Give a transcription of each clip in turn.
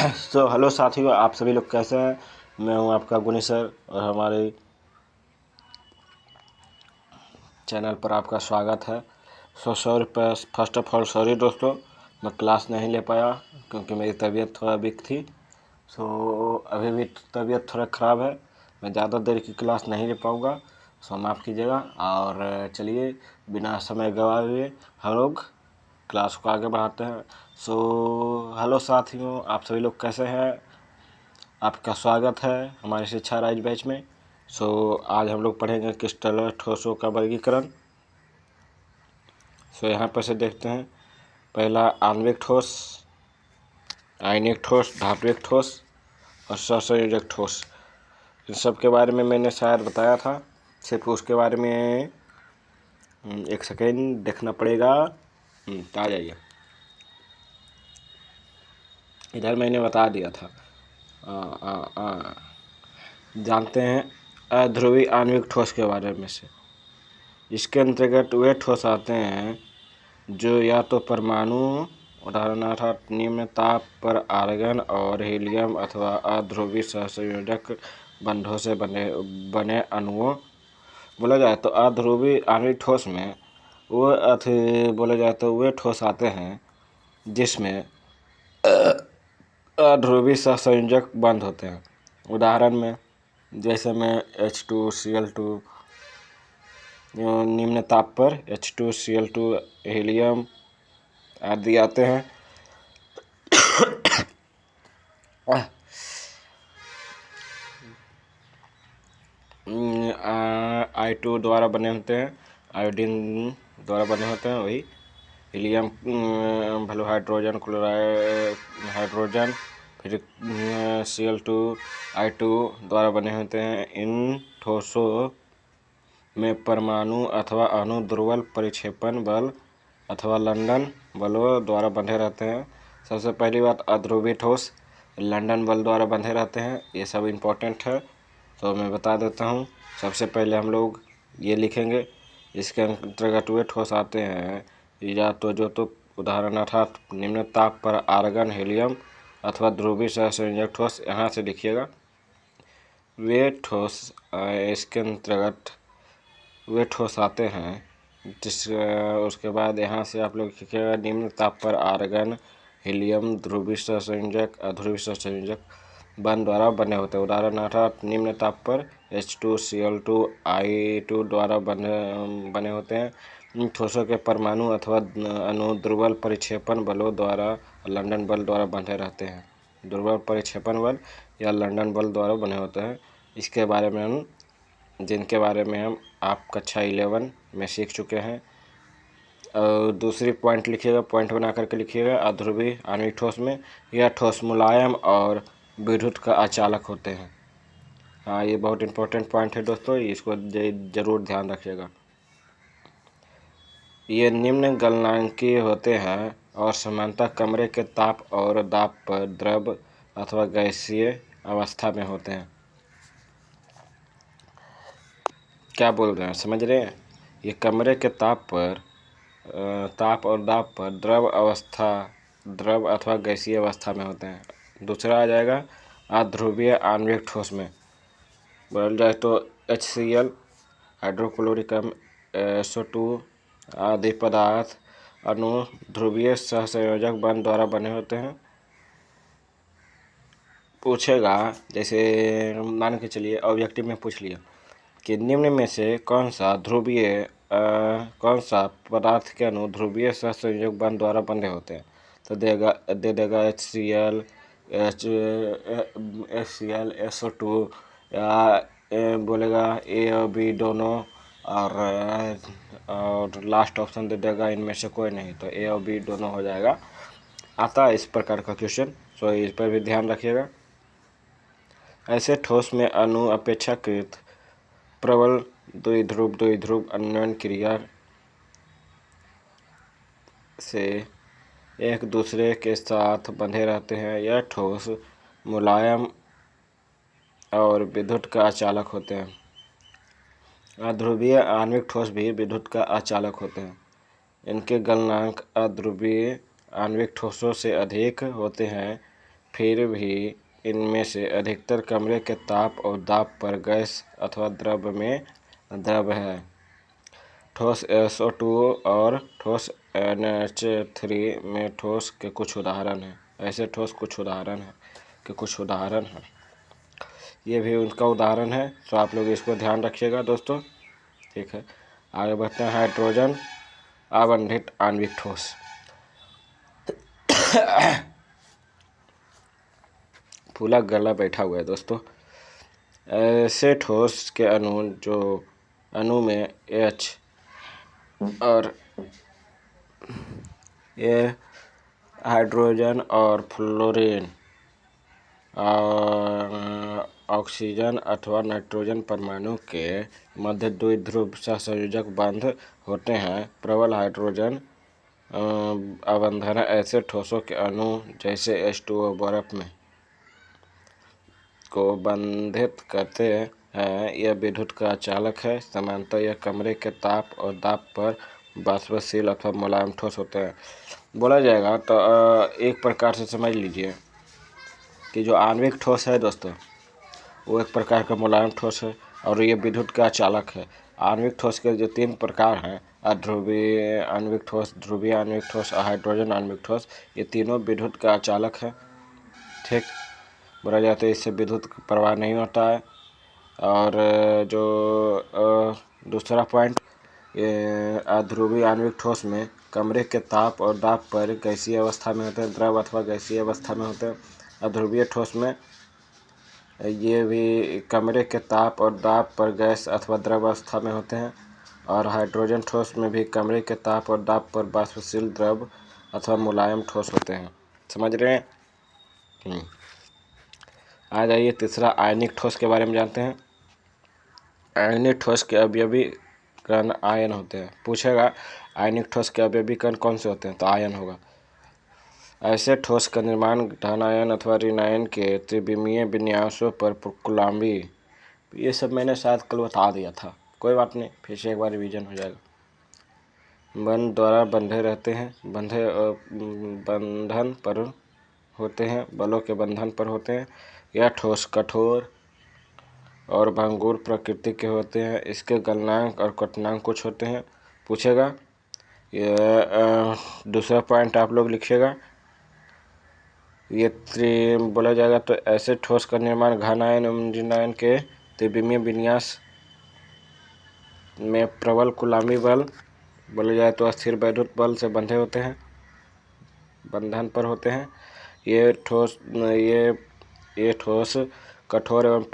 Hello साथियों, आप सभी लोग कैसे हैं। मैं हूं आपका गुनी सर और हमारे चैनल पर आपका स्वागत है। Sorry, first of all sorry दोस्तों, मैं क्लास नहीं ले पाया क्योंकि मेरी तबीयत थोड़ा वीक थी। अभी भी तबीयत थोड़ा ख़राब है। मैं ज़्यादा देर की क्लास नहीं ले पाऊँगा, माफ़ कीजिएगा। और चलिए बिना समय गंवाए हम लोग क्लास को आगे बढ़ाते हैं। हेलो साथियों, आप सभी लोग कैसे हैं। आपका स्वागत है हमारे शिक्षा राइज बैच में। आज हम लोग पढ़ेंगे क्रिस्टल ठोसों का वर्गीकरण। यहाँ पर से देखते हैं। पहला आणविक ठोस, आयनिक ठोस, धात्विक ठोस और सहसंयोजक ठोस। इन सब के बारे में मैंने शायद बताया था, सिर्फ उसके बारे में एक सेकेंड देखना पड़ेगा। आ जाइए, इधर मैंने बता दिया था। जानते हैं अध्रुवी आणविक ठोस के बारे में से। इसके अंतर्गत वे ठोस आते हैं जो या तो परमाणु उदाहरणार्थ निम्न ताप पर आर्गन और हीलियम अथवा अध्रुवी सहसंयोजक बंधों से बने अणुओं बोला जाए तो अध्रुवी आणविक ठोस में वो बोला जाए तो वे ठोस आते हैं जिसमें अध्रुवी सहसंयोजक बंध होते हैं। उदाहरण में जैसे में H2Cl2 निम्न ताप पर H2Cl2 हीलियम आदि आते हैं। I2 द्वारा बने होते हैं, आयोडीन द्वारा बने होते हैं। वही हीलियम भलो हाइड्रोजन क्लोराइड हाइड्रोजन, फिर Cl2 I2 द्वारा बने होते हैं। इन ठोसों में परमाणु अथवा अणु दुर्बल परिक्षेपण बल अथवा लंदन बलों द्वारा बंधे रहते हैं। सबसे पहली बात, अध्रुवी ठोस लंदन बल द्वारा बंधे रहते हैं। ये सब इम्पोर्टेंट है, तो मैं बता देता हूँ। सबसे पहले हम लोग ये लिखेंगे, इसके अंतर्गत वे ठोस आते हैं या तो उदाहरण अर्थात निम्न ताप पर आर्गन हीलियम अथवा ध्रुवीय सहसंयोजक ठोस। यहाँ से लिखिएगा वे ठोस, इसके अंतर्गत वे ठोस आते हैं उसके बाद यहाँ से आप लोग लिखिएगा निम्न ताप पर आर्गन हीलियम ध्रुवीय सहसंयोजक अध्रुवीय सहसंयोजक बंध द्वारा बने होते हैं। उदाहरण अर्थात निम्न ताप पर H2Cl2 I2 द्वारा बने होते हैं। इन ठोसों के परमाणु अथवा अणु दुर्बल परिक्षेपण बलों द्वारा लंदन बल द्वारा बंधे रहते हैं। दुर्बल परिक्षेपण बल या लंदन बल द्वारा बने होते हैं। इसके बारे में जिनके बारे में हम आप कक्षा 11 में सीख चुके हैं। और दूसरी पॉइंट लिखिएगा, पॉइंट बना करके लिखिएगा। अध्रुवी आणविक ठोस में यह ठोस मुलायम और विद्युत का अचालक होते हैं। हाँ, ये बहुत इंपॉर्टेंट पॉइंट है दोस्तों, इसको जरूर ध्यान रखिएगा। ये निम्न गलनांकीय होते हैं और सामान्यतः कमरे के ताप और दाब पर द्रव अथवा गैसीय अवस्था में होते हैं। क्या बोल रहे हैं, समझ रहे हैं। ये कमरे के ताप और दाब पर द्रव अथवा गैसीय अवस्था में होते हैं। दूसरा आ जाएगा अध्रुवीय आणविक ठोस में बोल जाए तो HCl हाइड्रोक्लोरिक SO2 आदि पदार्थ अणु ध्रुवीय सहसंयोजक बंध द्वारा बने होते हैं। पूछेगा, जैसे मान के चलिए ऑब्जेक्टिव में पूछ लिया कि निम्न में से कौन सा पदार्थ के अणु ध्रुवीय सहसंयोजक बंध द्वारा बंधे होते हैं, तो दे देगा HCl SO2 या बोलेगा A और B दोनों, और लास्ट ऑप्शन दे देगा इनमें से कोई नहीं, तो A और B दोनों हो जाएगा। आता है इस प्रकार का क्वेश्चन, तो इस पर भी ध्यान रखिएगा। ऐसे ठोस में अणु अपेक्षाकृत प्रबल द्विध्रुव अन्वयन क्रिया से एक दूसरे के साथ बंधे रहते हैं। यह ठोस मुलायम और विद्युत का अचालक होते हैं। अध्रुवीय आणविक ठोस भी विद्युत का अचालक होते हैं। इनके गलनांक अध्रुवीय आणविक ठोसों से अधिक होते हैं फिर भी इनमें से अधिकतर कमरे के ताप और दाब पर गैस अथवा द्रव में द्रव है। ठोस SO2 और ठोस NH3 में ठोस के कुछ उदाहरण हैं। ऐसे ठोस कुछ उदाहरण हैं ये भी उनका उदाहरण है, तो आप लोग इसको ध्यान रखिएगा दोस्तों। ठीक है, आगे बढ़ते हैं। हाइड्रोजन अबंधित आणविक ठोस। फूला गला बैठा हुआ है दोस्तों। ऐसे ठोस के अणु में H और ये हाइड्रोजन और फ्लोरीन, ऑक्सीजन अथवा नाइट्रोजन परमाणु के मध्य द्विध्रुव सहसंयोजक बंध होते हैं। प्रबल हाइड्रोजन अबंधन ऐसे ठोसों के अणु जैसे H2O बर्फ में को बंधित करते हैं। यह विद्युत का चालक है। सामान्यतः यह कमरे के ताप और दाब पर वाष्पशील अथवा मुलायम ठोस होते हैं। बोला जाएगा तो एक प्रकार से समझ लीजिए कि जो आणविक ठोस है दोस्तों, वो एक प्रकार का मुलायम ठोस है और ये विद्युत का चालक है। आणविक ठोस के जो 3 प्रकार हैं, अध्रुवीय आणविक ठोस, ध्रुवीय आणविक ठोस और हाइड्रोजन आणविक ठोस, ये तीनों विद्युत का चालक है। ठीक, बोला जाए तो इससे विद्युत प्रवाह नहीं होता है। और जो दूसरा पॉइंट, ये अध्रुवीय आणविक ठोस में कमरे के ताप और दाब पर गैसीय अवस्था में होते हैं, द्रव अथवा गैसीय अवस्था में होते हैं। अध्रुवीय ठोस में ये भी कमरे के ताप और दाब पर गैस अथवा द्रव अवस्था में होते हैं। और हाइड्रोजन ठोस में भी कमरे के ताप और दाब पर वाष्पशील द्रव अथवा मुलायम ठोस होते हैं। समझ रहे हैं? आ जाइए तीसरा, आयनिक ठोस के बारे में जानते हैं। आयनिक ठोस के अवयवी कण आयन होते हैं। पूछेगा आयनिक ठोस के अवयवी कण कौन से होते हैं, तो आयन होगा। ऐसे ठोस का निर्माण धनायन अथवा ऋणायन के त्रिविमीय विन्यासों पर कूलाम्बी, ये सब मैंने शायद कल बता दिया था, कोई बात नहीं, फिर से एक बार रिवीजन हो जाएगा। बंध द्वारा बंधे रहते हैं, बंधन पर होते हैं, बलों के बंधन पर होते हैं। यह ठोस कठोर और भंगुर प्रकृति के होते हैं। इसके गलनांक और कटनांक कुछ होते हैं। पूछेगा, यह दूसरा पॉइंट आप लोग लिखिएगा। ये बोला जाएगा तो ऐसे ठोस का निर्माण घनायन एवं ऋणायन के त्रिविमीय विन्यास में प्रबल कूलाम्बी बल, बोला जाए तो अस्थिर वैद्युत बल से बंधे होते हैं, बंधन पर होते हैं। ये ठोस कठोर एवं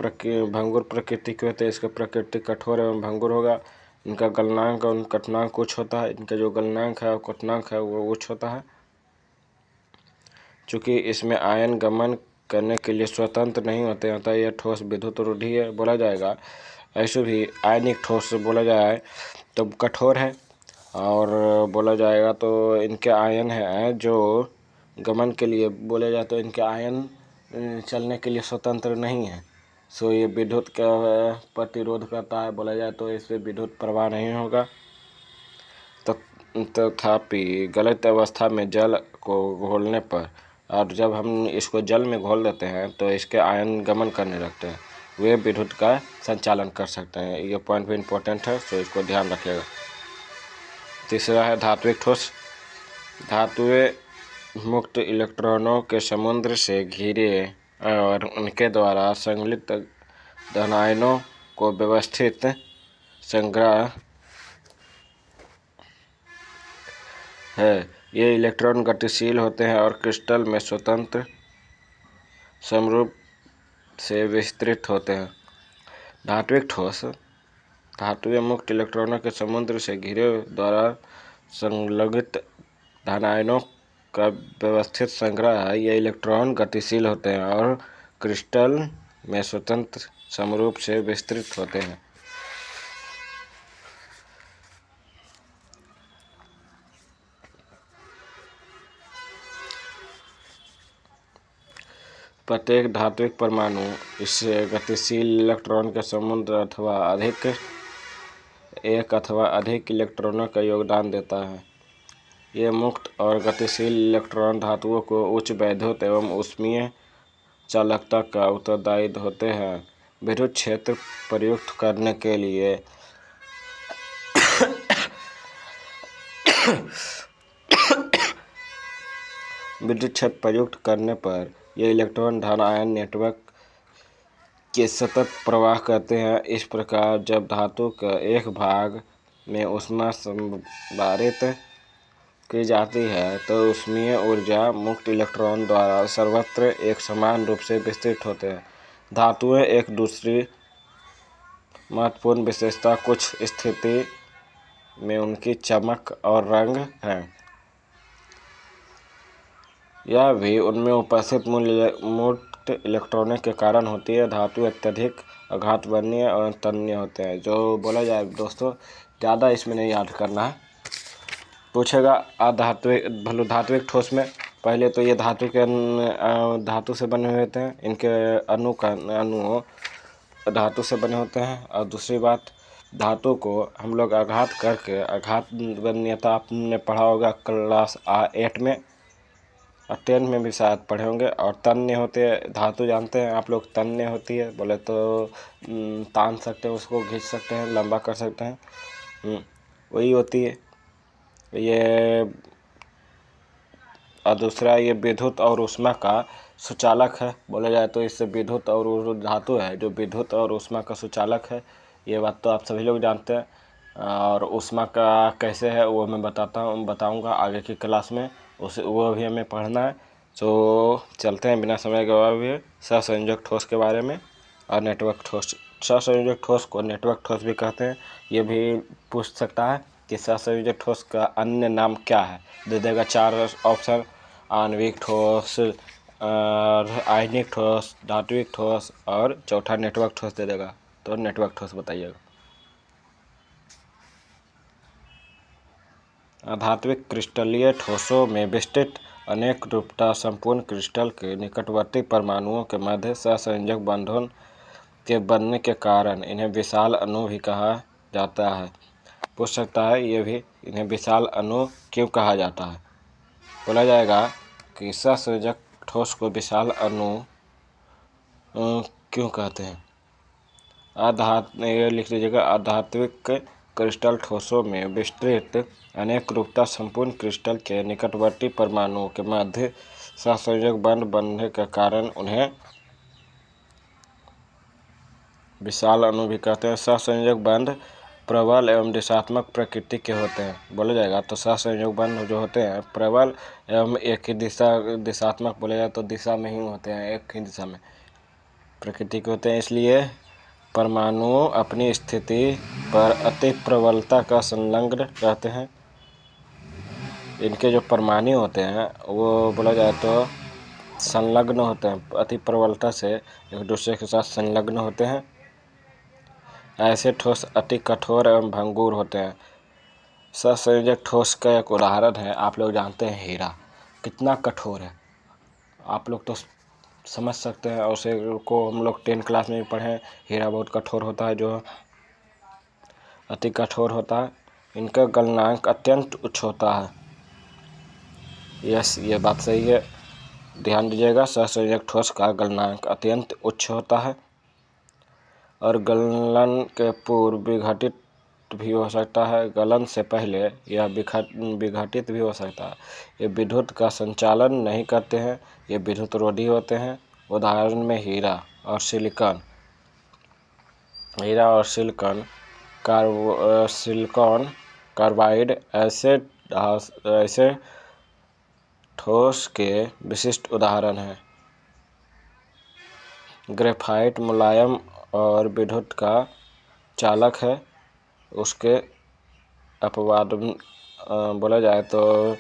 भंगुर प्रकृति के होते हैं। इसका प्रकृति कठोर एवं भंगुर होगा। इनका गलनांक और कटनांक कुछ होता है। इनका जो गलनांक है और कटनांक है वो उच्च होता है। चूँकि इसमें आयन गमन करने के लिए स्वतंत्र नहीं होते हैं, अतः यह ठोस विद्युत रोधी है। बोला जाएगा ऐसे भी आयनिक ठोस बोला जाए तो कठोर है, और बोला जाएगा तो इनके आयन हैं जो गमन के लिए, बोले जाए तो इनके आयन चलने के लिए स्वतंत्र नहीं है। सो ये विद्युत का प्रतिरोध करता है। बोला जाए तो इससे विद्युत प्रवाह नहीं होगा। तथापि गलत अवस्था में जल को घोलने पर, और जब हम इसको जल में घोल देते हैं तो इसके आयन गमन करने लगते हैं, वे विद्युत का संचालन कर सकते हैं। ये पॉइंट भी इम्पोर्टेंट है, तो इसको ध्यान रखिएगा। तीसरा है धात्विक ठोस। धातुएं मुक्त इलेक्ट्रॉनों के समुद्र से घिरे और उनके द्वारा संगलित धनायनों को व्यवस्थित संग्रह है। ये इलेक्ट्रॉन गतिशील होते हैं और क्रिस्टल में स्वतंत्र समरूप से विस्तृत होते हैं। धात्विक ठोस धातुएं मुक्त इलेक्ट्रॉनों के समुद्र से घिरे द्वारा संलग्नित धनायनों का व्यवस्थित संग्रह है। ये इलेक्ट्रॉन गतिशील होते हैं और क्रिस्टल में स्वतंत्र समरूप से विस्तृत होते हैं। प्रत्येक धात्विक परमाणु इस गतिशील इलेक्ट्रॉन के समुद्र अथवा एक अथवा अधिक इलेक्ट्रॉनों का योगदान देता है। ये मुक्त और गतिशील इलेक्ट्रॉन धातुओं को उच्च वैद्युत एवं ऊष्मीय चालकता का उत्तरदायी होते हैं। विद्युत क्षेत्र प्रयुक्त करने के लिए विद्युत क्षेत्र प्रयुक्त करने पर ये इलेक्ट्रॉन धन आयन नेटवर्क के सतत प्रवाह करते हैं। इस प्रकार जब धातु का एक भाग में ऊष्मा संवारित की जाती है तो ऊष्मीय ऊर्जा मुक्त इलेक्ट्रॉन द्वारा सर्वत्र एक समान रूप से विस्तृत होते हैं। धातुएं एक दूसरी महत्वपूर्ण विशेषता कुछ स्थिति में उनकी चमक और रंग है। यह भी उनमें उपस्थित मुक्त इलेक्ट्रॉनों के कारण होती है। धातु अत्यधिक आघातवर्णीय और तन्य होते हैं। जो बोला जाए दोस्तों, ज़्यादा इसमें नहीं याद करना है। पूछेगा धात्विक ठोस में पहले तो ये धातु से बने हुए होते हैं, इनके अणु धातु से बने होते हैं। और दूसरी बात, धातु को हम लोग आघात करके आघातवर्णीयता आपने पढ़ा होगा क्लास 8 में और 10 में भी शायद पढ़े होंगे। और तन्य होते हैं धातु, जानते हैं आप लोग, तन्य होती है बोले तो तान सकते हैं, उसको खींच सकते हैं, लंबा कर सकते हैं, वही होती है ये। और दूसरा, ये विद्युत और ऊष्मा का सुचालक है। बोला जाए तो इससे विद्युत और धातु है जो विद्युत और ऊष्मा का सुचालक है। ये बात तो आप सभी लोग जानते हैं। और ऊष्मा का कैसे है वो मैं बताऊंगा आगे की क्लास में, वो भी हमें पढ़ना है। तो चलते हैं बिना समय गवाए हुए सहसंयोजक ठोस के बारे में और नेटवर्क ठोस। सहसंयोजक ठोस को नेटवर्क ठोस भी कहते हैं। ये भी पूछ सकता है कि सहसंयोजक ठोस का अन्य नाम क्या है। दे देगा 4 ऑप्शन: आणविक ठोस, आयनिक ठोस, धात्विक ठोस और चौथा नेटवर्क ठोस दे देगा। तो नेटवर्क ठोस बताइएगा। अधात्विक क्रिस्टलीय ठोसों में विस्तृत अनेक रूपता संपूर्ण क्रिस्टल के निकटवर्ती परमाणुओं के मध्य सहसंयोजक बंधन के बनने के कारण इन्हें विशाल अणु भी कहा जाता है। पूछ सकता है ये भी, इन्हें विशाल अणु क्यों कहा जाता है। बोला जाएगा कि सहसंयोजक ठोस को विशाल अणु क्यों कहते हैं। ये लिख लीजिएगा, अधात्विक क्रिस्टल ठोसों में विस्तृत अनेक रूपता संपूर्ण क्रिस्टल के निकटवर्ती परमाणुओं के मध्य सहसंयोजक बंध बनने के कारण उन्हें विशाल अणु भी कहते हैं। सहसंयोजक बंध प्रबल एवं दिशात्मक प्रकृति के होते हैं। बोला जाएगा तो सहसंयोजक बंध जो होते हैं प्रबल एवं एक ही दिशात्मक बोला जाए तो दिशा में ही होते हैं, एक ही दिशा में प्रकृति के होते हैं। इसलिए परमाणु अपनी स्थिति पर अति प्रबलता का संलग्न रहते हैं। इनके जो परमाणु होते हैं वो बोला जाए तो संलग्न होते हैं, अति प्रबलता से एक दूसरे के साथ संलग्न होते हैं। ऐसे ठोस अति कठोर एवं भंगुर होते हैं। सहसंयोजक ठोस का एक उदाहरण है, आप लोग जानते हैं हीरा कितना कठोर है। आप लोग तो समझ सकते हैं, और उसे को हम लोग 10 क्लास में भी पढ़े। हीरा बहुत कठोर होता है, जो अति कठोर होता है। इनका गलनांक अत्यंत उच्च होता है। यस, ये बात सही है, ध्यान दीजिएगा। सहसंयोजक ठोस का गलनांक अत्यंत उच्च होता है और गलन के पूर्व विघटित भी हो सकता है। गलन से पहले यह विघटित भी हो सकता है। ये विद्युत का संचालन नहीं करते हैं, ये विद्युत रोधी होते हैं। उदाहरण में हीरा और सिलिकॉन कार्बाइड ऐसे ठोस के विशिष्ट उदाहरण हैं। ग्रेफाइट मुलायम और विद्युत का चालक है। उसके अपवाद बोला जाए तो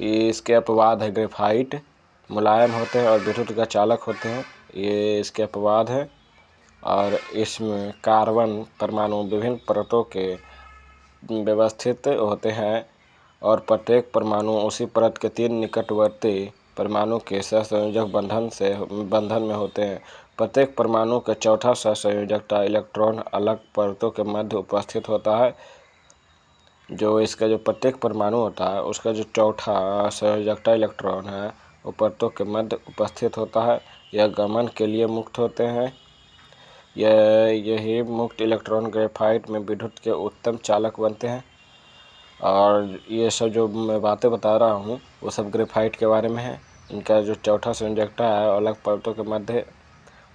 इसके अपवाद है। ग्रेफाइट मुलायम होते हैं और विद्युत का चालक होते हैं, ये इसके अपवाद है। और इसमें कार्बन परमाणु विभिन्न परतों के व्यवस्थित होते हैं और प्रत्येक परमाणु उसी परत के 3 निकटवर्ती परमाणु के सहसंयोजक बंधन में होते हैं। प्रत्येक परमाणु का चौथा सहसंयोजकता इलेक्ट्रॉन अलग परतों के मध्य उपस्थित होता है। जो इसका जो प्रत्येक परमाणु होता है उसका जो चौथा सहसंयोजकता इलेक्ट्रॉन है परतों के मध्य उपस्थित होता है। यह गमन के लिए मुक्त होते हैं। यही मुक्त इलेक्ट्रॉन ग्रेफाइट में विद्युत के उत्तम चालक बनते हैं। और ये सब जो मैं बातें बता रहा हूँ वो सब ग्रेफाइट के बारे में है। इनका जो चौथा संयोजकता है अलग परतों के मध्य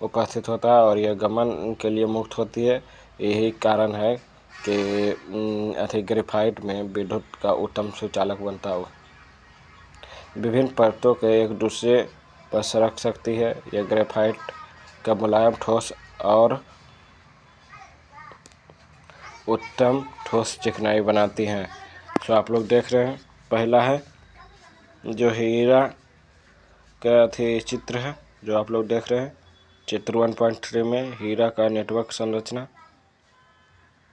उपस्थित होता है और यह गमन के लिए मुक्त होती है। यही कारण है कि ग्रेफाइट में विद्युत का उत्तम सुचालक बनता हो। विभिन्न परतों के एक दूसरे पर सरक सकती है। यह ग्रेफाइट का मुलायम ठोस और उत्तम ठोस चिकनाई बनाती हैं। तो आप लोग देख रहे हैं, पहला है जो हीरा का चित्र है जो आप लोग देख रहे हैं। चित्र 1.3 में हीरा का नेटवर्क संरचना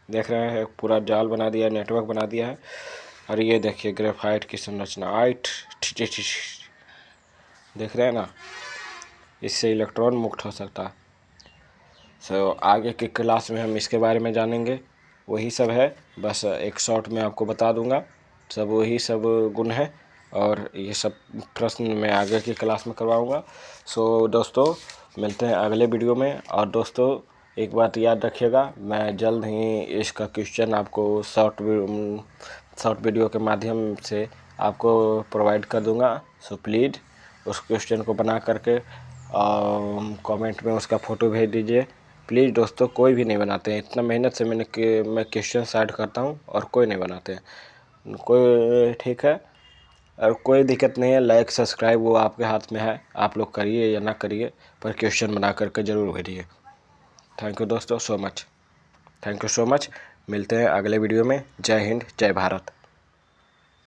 देख रहे हैं। पूरा जाल बना दिया, नेटवर्क बना दिया है। और ये देखिए ग्रेफाइट की संरचना देख रहे हैं ना, इससे इलेक्ट्रॉन मुक्त हो सकता है। सो आगे की क्लास में हम इसके बारे में जानेंगे। वही सब है, बस एक शॉर्ट में आपको बता दूंगा। सब वही सब गुण है और ये सब प्रश्न मैं आगे की क्लास में करवाऊंगा। सो दोस्तों मिलते हैं अगले वीडियो में। और दोस्तों एक बात याद रखिएगा, मैं जल्द ही इसका क्वेश्चन आपको शॉर्ट वीडियो के माध्यम से आपको प्रोवाइड कर दूंगा। सो प्लीज़ उस क्वेश्चन को बना करके कमेंट में उसका फ़ोटो भेज दीजिए प्लीज़। दोस्तों कोई भी नहीं बनाते हैं, इतना मेहनत से मैं क्वेश्चन ऐड करता हूँ और कोई नहीं बनाते हैं। कोई ठीक है, और कोई दिक्कत नहीं है। लाइक सब्सक्राइब वो आपके हाथ में है, आप लोग करिए या ना करिए, पर क्वेश्चन बना करके ज़रूर भेजिए। थैंक यू दोस्तों so much, thank you so much. मिलते हैं अगले वीडियो में। जय हिंद, जय भारत।